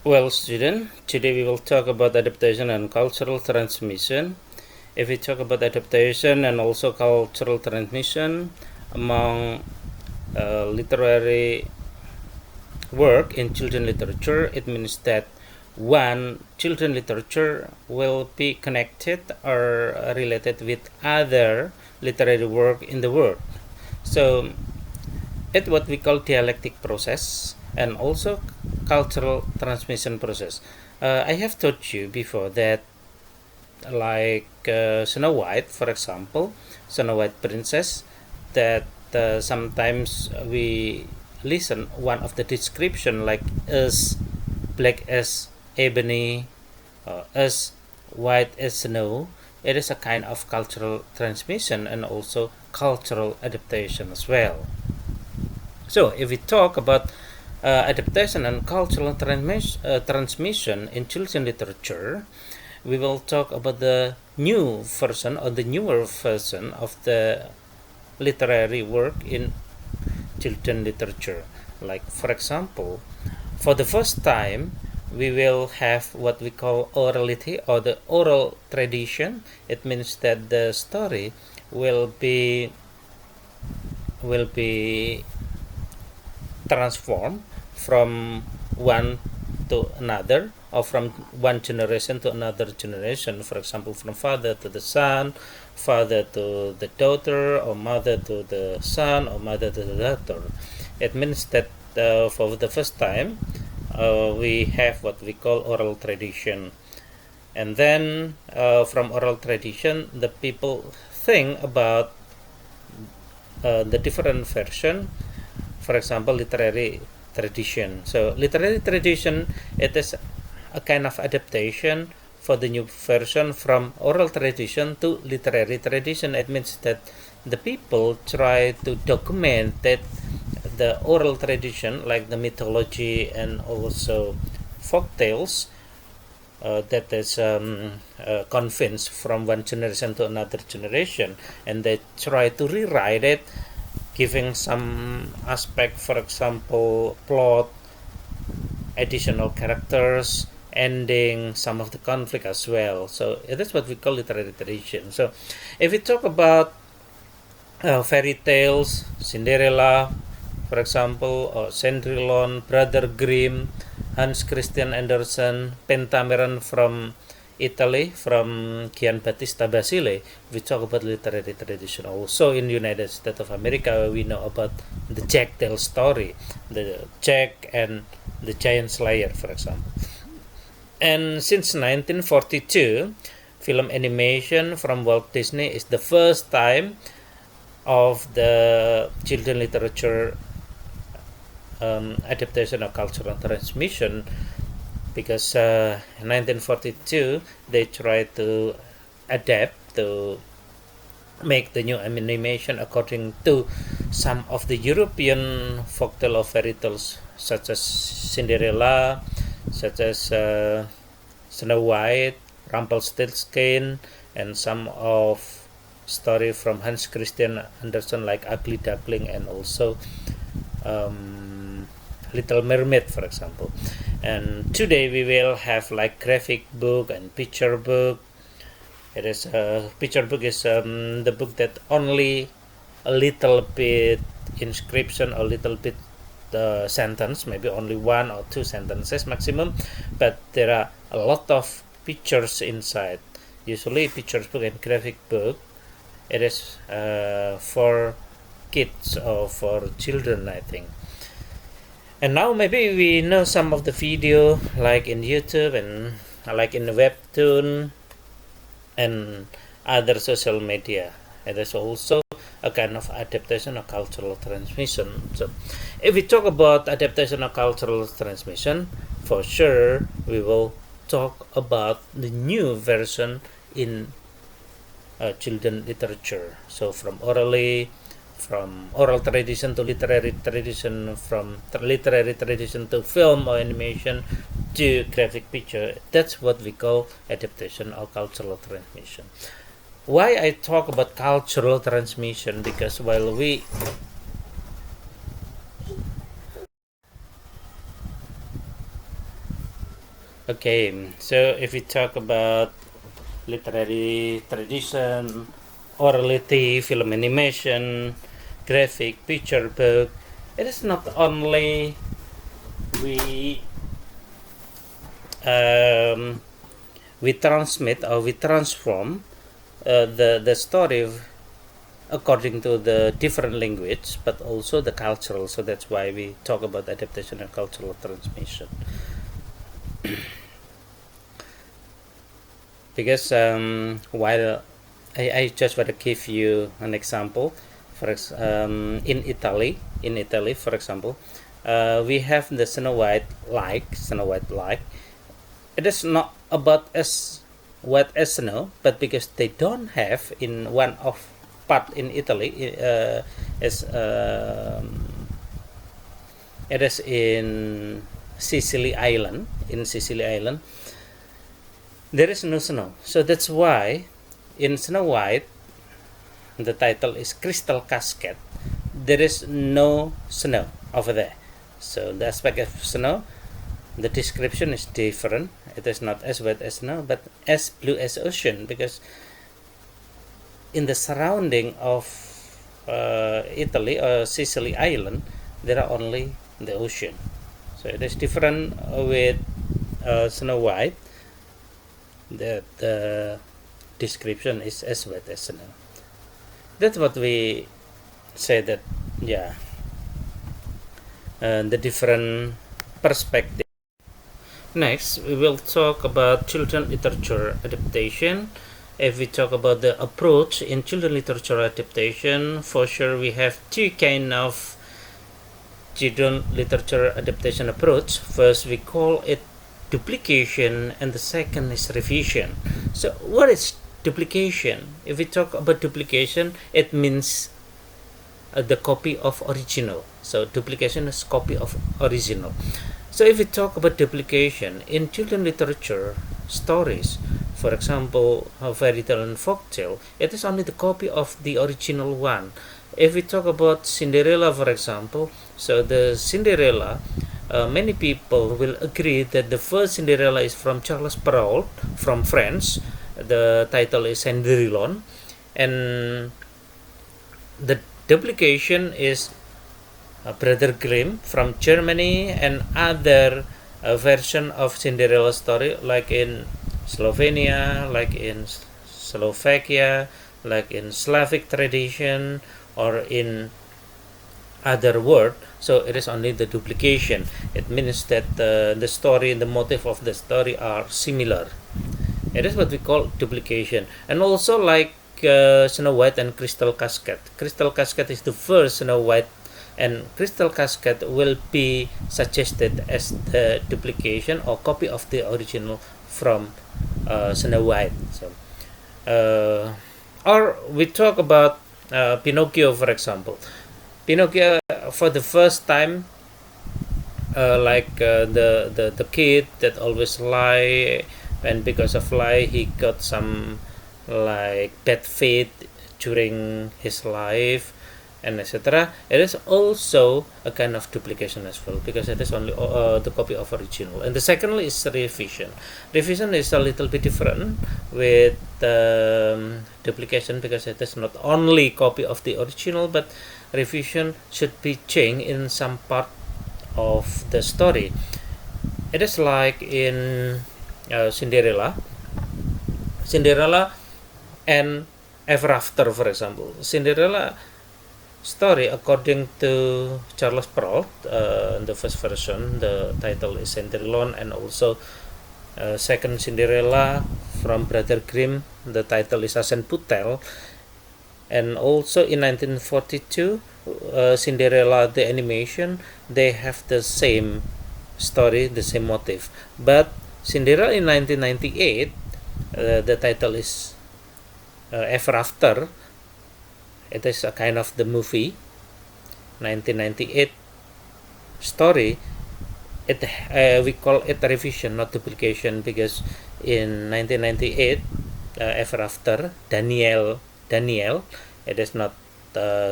Well, student, today we will talk about adaptation and cultural transmission. If we talk about adaptation and also cultural transmission among literary work in children literature, it means that one children literature will be connected or related with other literary work in the world. So it's what we call dialectic process and also cultural transmission process. I have taught you before that, like Snow White, for example, Snow White Princess, that sometimes we listen one of the description like as black as ebony, as white as snow. It is a kind of cultural transmission and also cultural adaptation as well. So, if we talk about adaptation and cultural transmission in children literature, we will talk about the new version or the newer version of the literary work in children literature. Like, for example, for the first time, we will have what we call orality or the oral tradition. It means that the story will be transformed from one to another or from one generation to another generation. For example, from father to the son, father to the daughter, or mother to the son, or mother to the daughter. It means that for the first time we have what we call oral tradition, and then from oral tradition the people think about the different version. For example, literary tradition. So literary tradition, it is a kind of adaptation for the new version from oral tradition to literary tradition. It means that the people try to document that the oral tradition, like the mythology and also folk tales, that is convinced from one generation to another generation, and they try to rewrite it, giving some aspect, for example, plot, additional characters, ending some of the conflict as well. So that's what we call literary tradition. So if we talk about fairy tales, Cinderella, for example, or Cendrillon, Brother Grimm, Hans Christian Andersen, Pentameron from Italy, from Gian Battista Basile, we talk about literary tradition. Also in the United States of America, we know about the Jack Tale story, the Jack and the Giant Slayer, for example. And since 1942, film animation from Walt Disney is the first time of the children literature adaptation or cultural transmission, because in 1942 they tried to adapt to make the new animation according to some of the European folktale or fairy tales, such as Cinderella, such as Snow White, Rumpelstiltskin, and some of story from Hans Christian Andersen like Ugly Duckling and also Little Mermaid, for example. And today we will have like graphic book and picture book. It is picture book is the book that only a little bit inscription or little bit sentence, maybe only one or two sentences maximum, but there are a lot of pictures inside. Usually pictures book and graphic book, it is for kids or for children, I think. And now maybe we know some of the video like in YouTube and like in the webtoon and other social media. It is also a kind of adaptation or cultural transmission. So if we talk about adaptation or cultural transmission, for sure we will talk about the new version in children literature. So from oral tradition to literary tradition, from literary tradition to film or animation to graphic picture. That's what we call adaptation or cultural transmission. Why I talk about cultural transmission? Because while we Okay, so if we talk about literary tradition, orality, film animation, graphic, picture book, it is not only we um, we transmit or we transform the story according to the different language, but also the cultural. So that's why we talk about adaptation and cultural transmission. Because while I just want to give you an example, in Italy, for example, we have the Snow White like. It is not about as white as snow, but because they don't have in one of part in Italy, is it is in Sicily Island. In Sicily Island, there is no snow, so that's why in Snow White the title is Crystal Cascade. There is no snow over there. So the aspect of snow, the description is different. It is not as white as snow, but as blue as ocean, because in the surrounding of Italy or Sicily Island, there are only the ocean. So it is different with Snow White. The description is as white as snow. That's what we say that, yeah, the different perspective. Next, we will talk about children literature adaptation. If we talk about the approach in children literature adaptation, for sure we have two kind of children literature adaptation approach. First, we call it duplication, and the second is revision. So what is duplication? If we talk about duplication, it means the copy of original. So duplication is copy of original. So if we talk about duplication in children literature stories, for example, a fairy tale and folk tale, it is only the copy of the original one. If we talk about Cinderella, for example, so the Cinderella, many people will agree that the first Cinderella is from Charles Perrault from France. The title is Cendrillon, and the duplication is Brother Grimm from Germany, and other version of Cinderella story like in Slovenia, like in Slovakia, like in Slavic tradition, or in other word. So it is only the duplication. It means that the story and the motive of the story are similar. It is what we call duplication. And also like Snow White and Crystal Cascade. Crystal Cascade is the first Snow White, and Crystal Cascade will be suggested as the duplication or copy of the original from Snow White. So, or we talk about Pinocchio, for example. Pinocchio, for the first time, the kid that always lie, and because of lie he got some like bad fate during his life, and etc. It is also a kind of duplication as well, because it is only the copy of original. And the second is revision. Revision is a little bit different with duplication, because it is not only copy of the original, but revision should be changed in some part of the story. It is like in Cinderella and Ever After, for example. Cinderella story, according to Charles Perrault, the first version, the title is Cendrillon, and also second Cinderella from Brother Grimm, the title is Aschenputtel. And also in 1942, Cinderella the animation, they have the same story, the same motive. But Cinderella in 1998, the title is Ever After. It is a kind of the movie 1998 story. It we call it a revision, not duplication, because in 1998, Ever After, Danielle, it is not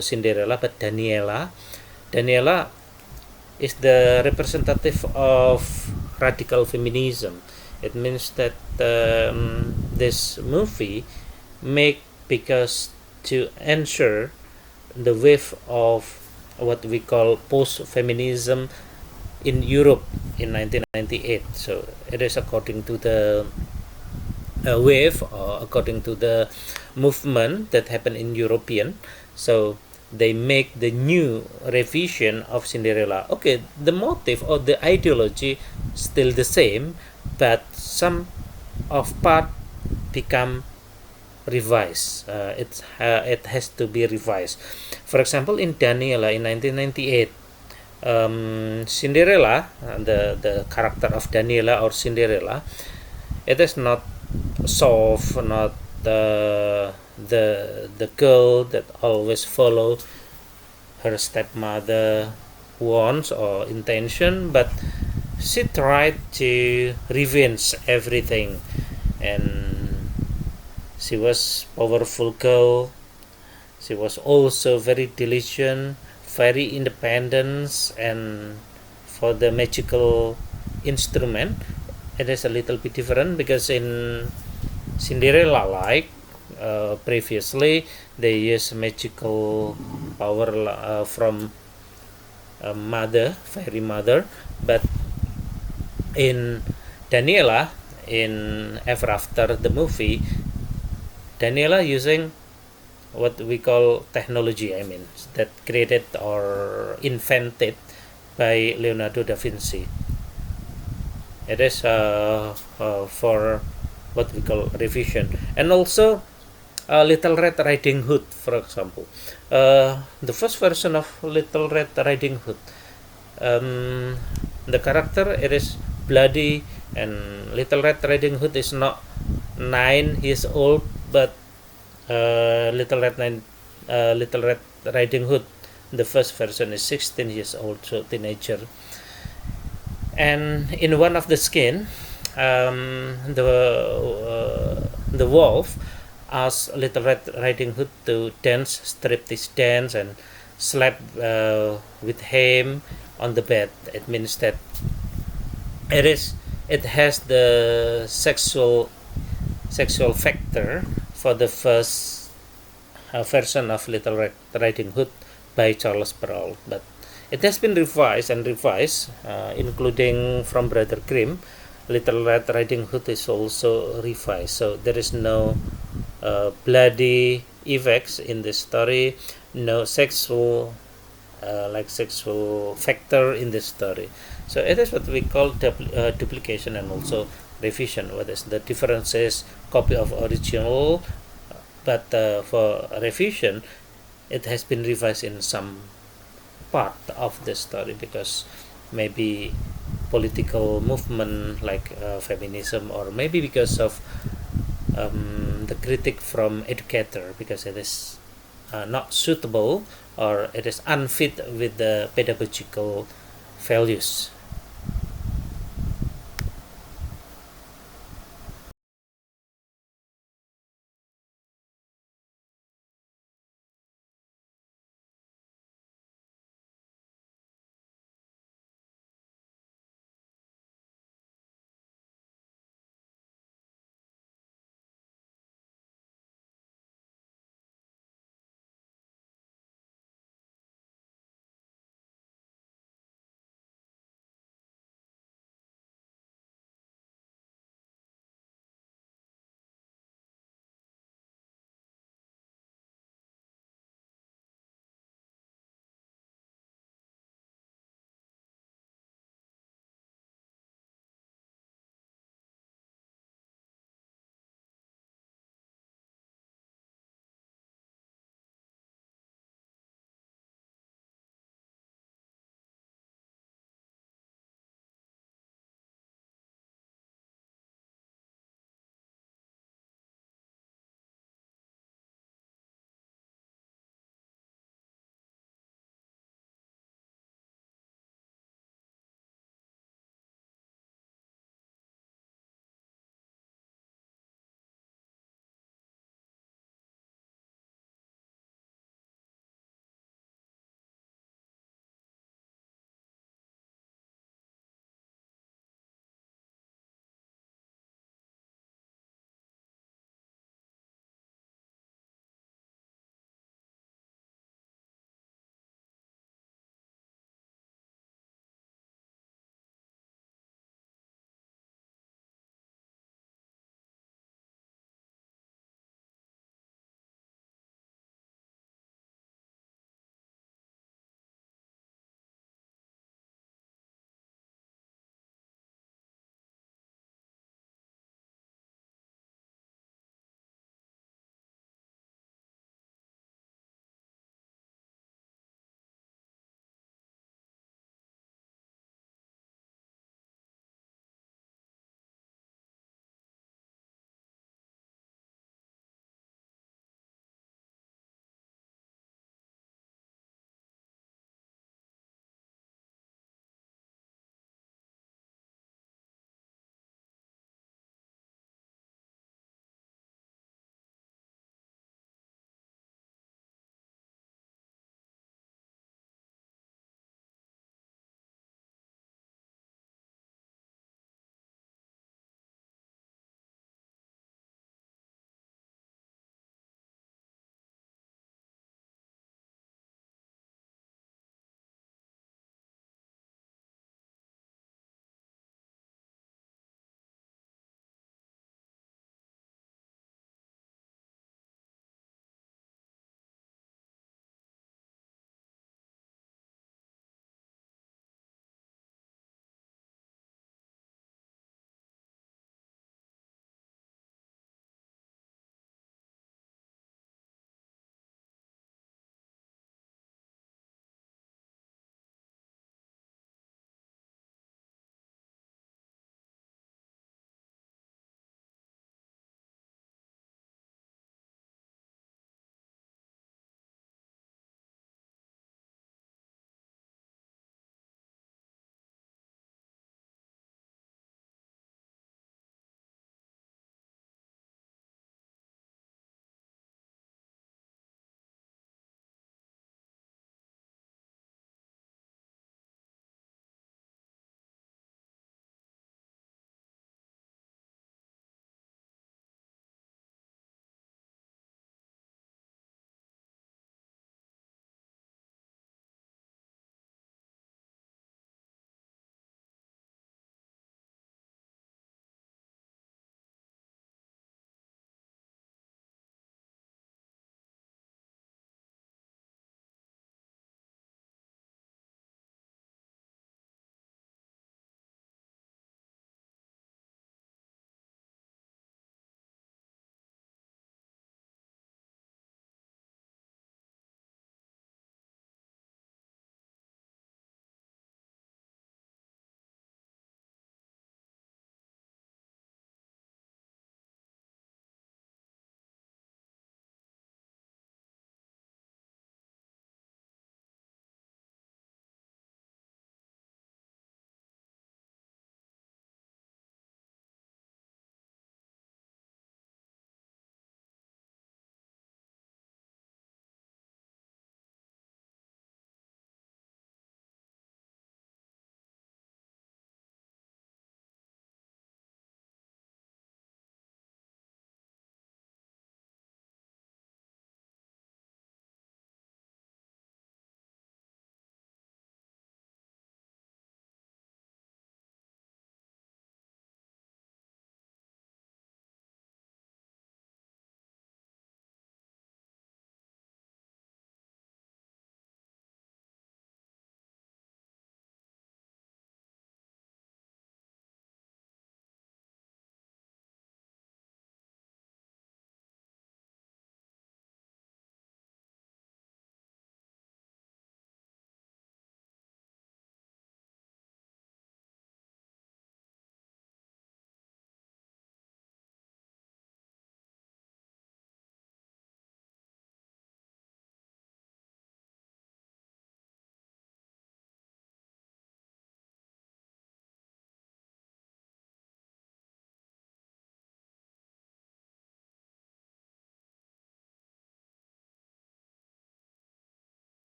Cinderella but Daniela is the representative of radical feminism. It means that this movie make because to ensure the wave of what we call post-feminism in Europe in 1998. So it is according to the wave, or according to the movement that happened in European. So they make the new revision of Cinderella. Okay, the motive or the ideology still the same, but some of part become revised. It has to be revised. For example, in Daniela in 1998, Cinderella, the character of Daniela or Cinderella, it is not soft, not the girl that always follow her stepmother wants or intention, but she tried to revenge everything, and she was powerful girl. She was also very diligent, very independent, and for the magical instrument, it is a little bit different because in Cinderella, like previously, they use magical power from a mother, fairy mother, but in Daniela, in Ever After the movie, Daniela using what we call technology, I mean, that created or invented by Leonardo da Vinci. It is for what we call revision. And also Little Red Riding Hood, for example. The first version of Little Red Riding Hood, um, the character it is bloody, and Little Red Riding Hood is not 9 years old, but Little Red Riding Hood, the first version is 16 years old, so teenager. And in one of the skin, the wolf asked Little Red Riding Hood to dance, striptease dance, and slept with him on the bed. It means that it is it has the sexual factor for the first version of Little Red Riding Hood by Charles Perrault, but it has been revised and revised, including from Brother Grimm. Little Red Riding Hood is also revised, so there is no bloody effects in the story, no sexual sexual factor in the story. So it is what we call duplication and also revision. What is the differences? Copy of original, but for revision, it has been revised in some part of the story because maybe political movement like feminism, or maybe because of the critic from educator, because it is not suitable or it is unfit with the pedagogical values.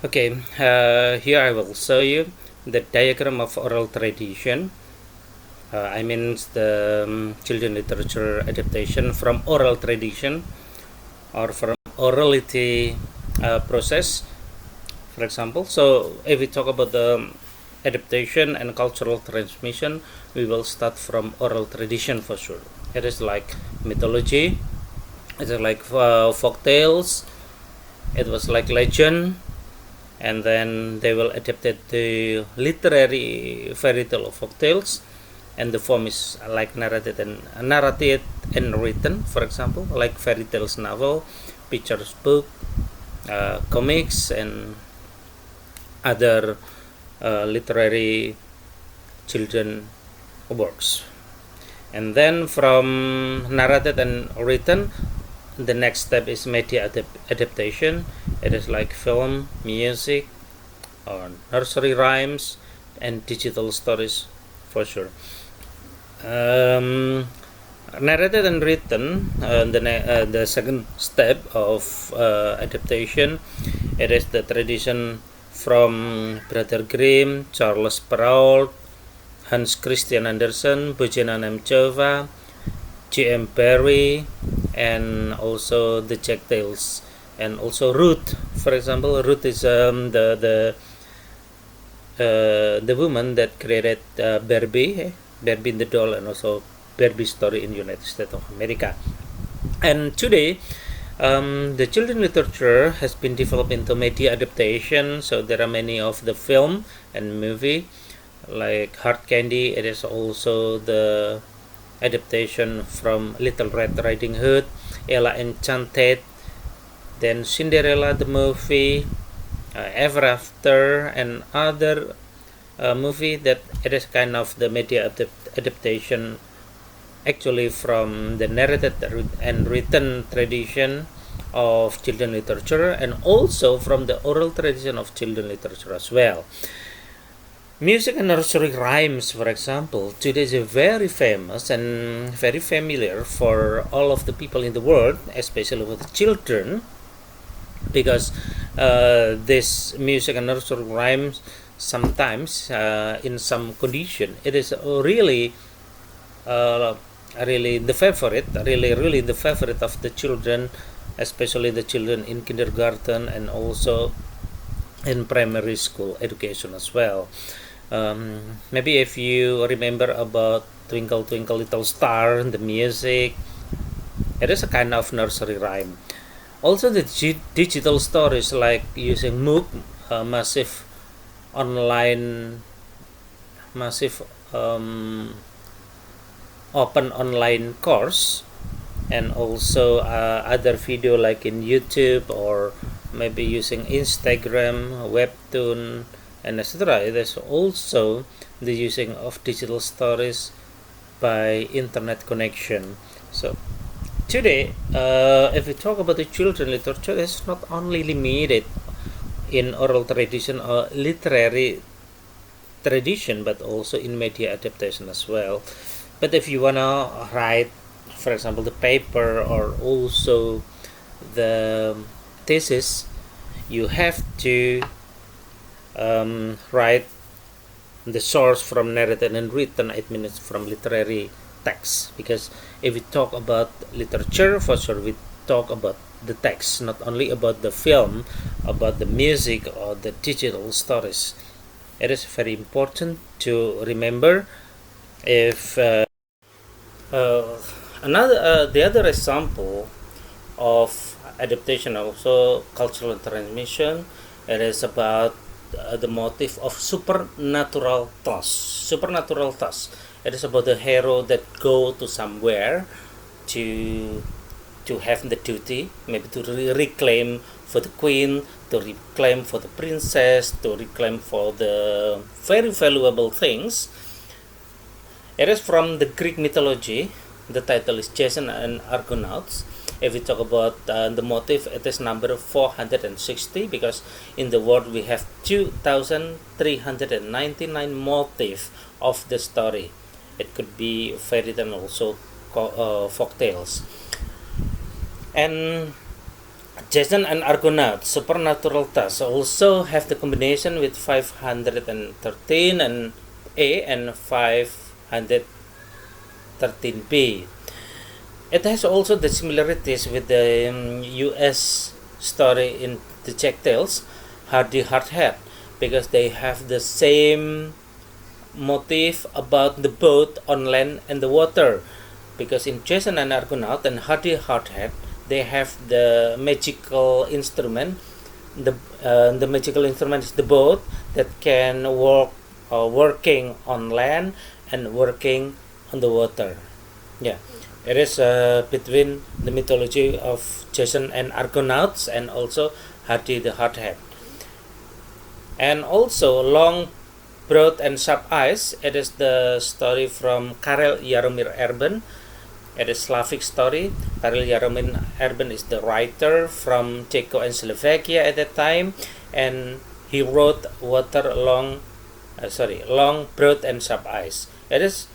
Okay, here I will show you the diagram of oral tradition. I mean the children literature adaptation from oral tradition or from orality process, for example. So if we talk about the adaptation and cultural transmission, we will start from oral tradition for sure. It is like mythology, it is like folk tales, it was like legend, and then they will adapt it to literary fairy tale or folk tales, and the form is like narrated and written, for example, like fairy tales novel, pictures book, comics, and other literary children works. And then from narrated and written, the next step is media adaptation. It is like film, music, or nursery rhymes, and digital stories for sure. Narrated and written, the second step of adaptation, it is the tradition from Brother Grimm, Charles Perrault, Hans Christian Andersen, Bojanan M. Jova, G.M. Barrie, and also the Jack Tales, and also Ruth. For example, Ruth is the woman that created Barbie, Barbie the doll, and also Barbie story in United States of America. And today, the children literature has been developed into media adaptation. So there are many of the film and movie, like Hard Candy. It is also the adaptation from Little Red Riding Hood, Ella Enchanted, then Cinderella the movie, Ever After, and other movie that it is kind of the media adaptation, actually from the narrated and written tradition of children literature, and also from the oral tradition of children literature as well. Music and nursery rhymes, for example, today is very famous and very familiar for all of the people in the world, especially with the children, because this music and nursery rhymes sometimes in some condition it is really the favorite, really the favorite of the children, especially the children in kindergarten and also in primary school education as well. Maybe if you remember about Twinkle Twinkle Little Star, the music, it is a kind of nursery rhyme. Also the digital stories, like using MOOC, massive open online course, and also other video like in YouTube, or maybe using Instagram, Webtoon, and etc. There's also the using of digital stories by internet connection. So today, if we talk about the children literature, it's not only limited in oral tradition or literary tradition, but also in media adaptation as well. But if you wanna write, for example, the paper or also the thesis, you have to write the source from narrated and written. It means from literary text, because if we talk about literature, for sure we talk about the text, not only about the film, about the music or the digital stories. It is very important to remember. If the other example of adaptation, also cultural transmission, it is about the motive of supernatural task. It is about the hero that go to somewhere to have the duty, maybe to reclaim for the queen, to reclaim for the princess, to reclaim for the very valuable things. It is from the Greek mythology. The title is Jason and Argonauts. If we talk about the motive, it is number 460, because in the world we have 2,399 motifs of the story. It could be fairy tale and also folk tales. And Jason and Argonaut supernatural tasks also have the combination with 513 and A and 513B. It has also the similarities with the US story in the Jack Tales, Hardy Hardhead, because they have the same motif about the boat on land and the water. Because in Jason and Argonaut and Hardy Hardhead, they have the magical instrument. The magical instrument is the boat that can working on land and working on the water. Yeah, it is between the mythology of Jason and Argonauts and also Hardy the Hardhead. And also Long, Broad and Sharp Eyes. It is the story from Karel Jaromir Erben. It is Slavic story. Karel Jaromir Erben is the writer from Czechia and Slovakia at that time, and he wrote Long, Broad and Sharp Eyes. It is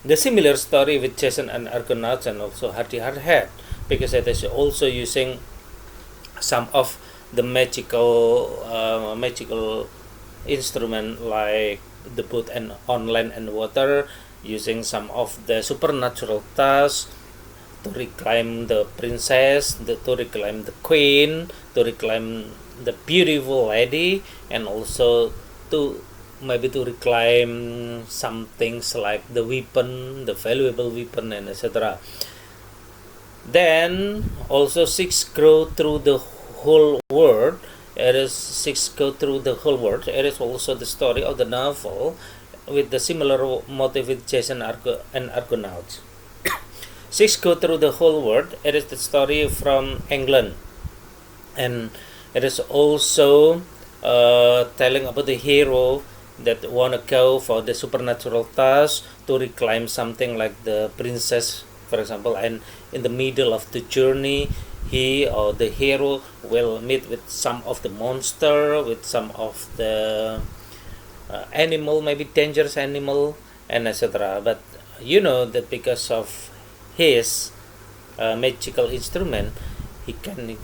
the similar story with Jason and Argonauts and also Hardy Hardhead, because it is also using some of the magical instrument like the boat and on land and water, using some of the supernatural tasks to reclaim the princess, to reclaim the queen, to reclaim the beautiful lady, and also to maybe to reclaim some things like the weapon, the valuable weapon, and etc. Then also six grow through the whole world. It is six go through the whole world. It is also the story of the novel with the similar motive with Jason and Argonauts. Six go through the whole world. It is the story from England, and it is also telling about the hero that wanna go for the supernatural task to reclaim something like the princess, for example, and in the middle of the journey, he or the hero will meet with some of the monster, with some of the animal, maybe dangerous animal, and etc. But you know that because of his magical instrument, he can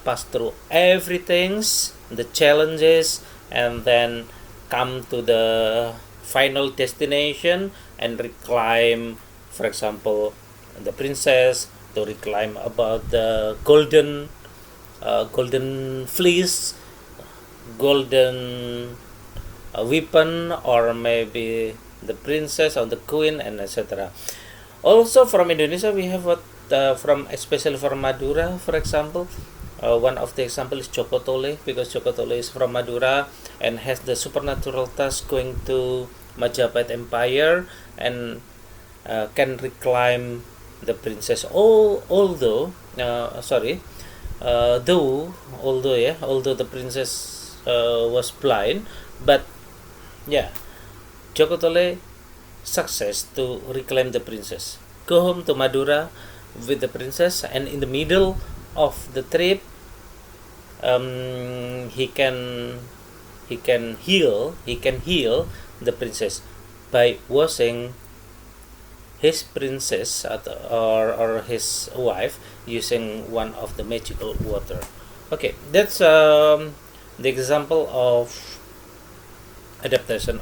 pass through everything, the challenges, and then come to the final destination and reclaim, for example, the princess, to reclaim about the golden fleece, golden weapon, or maybe the princess or the queen, and etc. Also from Indonesia, we have what from especially from Madura, for example. One of the example is Jokotole, because Jokotole is from Madura and has the supernatural task going to Majapahit Empire and can reclaim the princess. Although the princess was blind, but yeah, Jokotole success to reclaim the princess, go home to Madura with the princess, and in the middle of the trip, he can heal the princess by washing his princess or his wife using one of the magical water. Okay, that's the example of adaptation.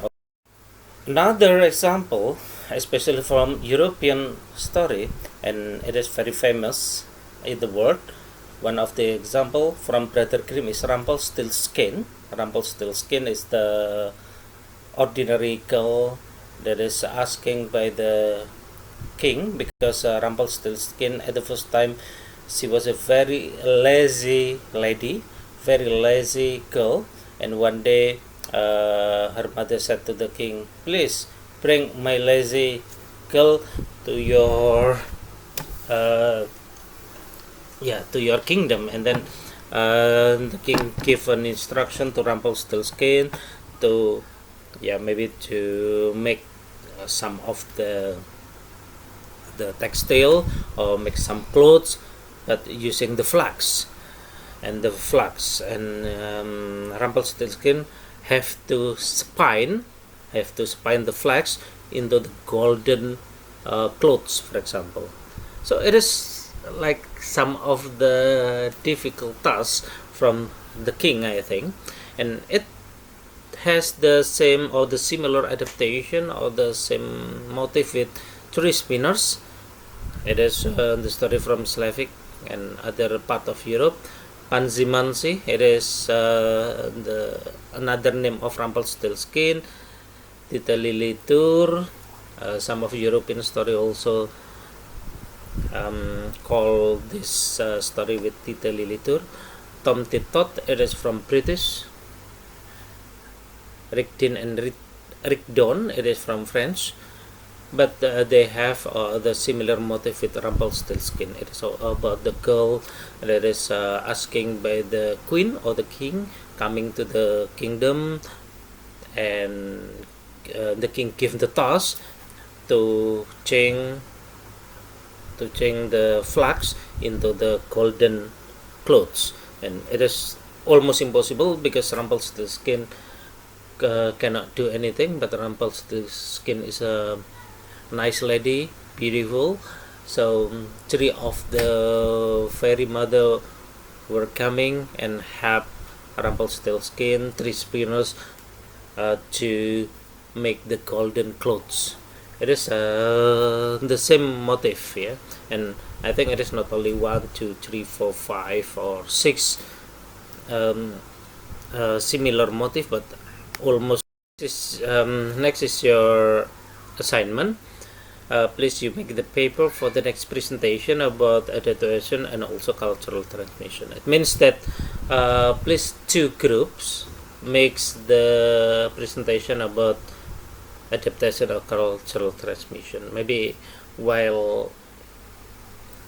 Another example, especially from European story, and it is very famous in the world. One of the example from Brother Grimm is Rumpelstiltskin. Rumpelstiltskin is the ordinary girl that is asking by the king, because Rumpelstiltskin at the first time, she was a very lazy lady, very lazy girl, and one day her mother said to the king, please bring my lazy girl to your kingdom. And then the king gave an instruction to Rumpelstiltskin to maybe to make some of the textile or make some clothes, but using the flax. And Rumpelstiltskin have to spine the flax into the golden clothes, for example. So it is like some of the difficult tasks from the king, I think, and it has the same or the similar adaptation or the same motive with three spinners. It is the story from Slavic and other part of Europe. Panzimansi, it is the another name of Rumpelstiltskin. Tita Lilitur, some of European story also call this story with Tita Lilitur. Tom Titot, it is from British. Rigdin and Rigdon, it is from French. But they have the similar motive with Rumpelstiltskin. It is about the girl that is asking by the queen or the king coming to the kingdom, and the king give the task to change the flax into the golden clothes, and it is almost impossible because Rumpelstiltskin cannot do anything. But Rumpelstiltskin is a nice lady, beautiful. So three of the fairy mother were coming and help Rumpelstiltskin, three spinners, to make the golden clothes. It is the same motif, yeah, and I think it is not only 1, 2, 3, 4, 5, or 6 similar motif, but almost. Next is your assignment. Please you make the paper for the next presentation about adaptation and also cultural transmission. It means that please two groups makes the presentation about adaptation or cultural transmission. Maybe while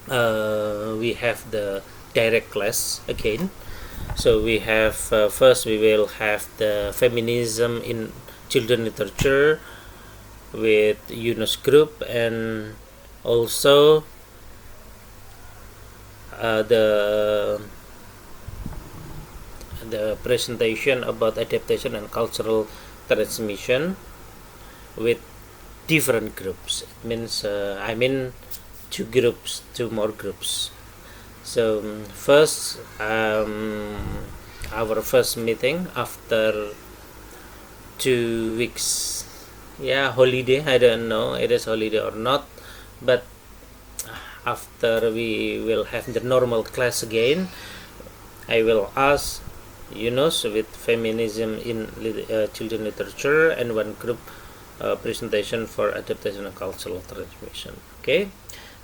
we have the direct class again. So we have first we will have the feminism in children literature with Yunus group, and also the presentation about adaptation and cultural transmission with different groups. It means I mean two more groups. So first our first meeting after 2 weeks, yeah, holiday, I don't know it is holiday or not, but after we will have the normal class again, I will ask Yunus with feminism in children literature, and one group presentation for adaptation and cultural transmission. Okay,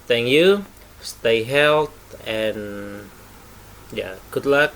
thank you, stay healthy, and yeah, good luck.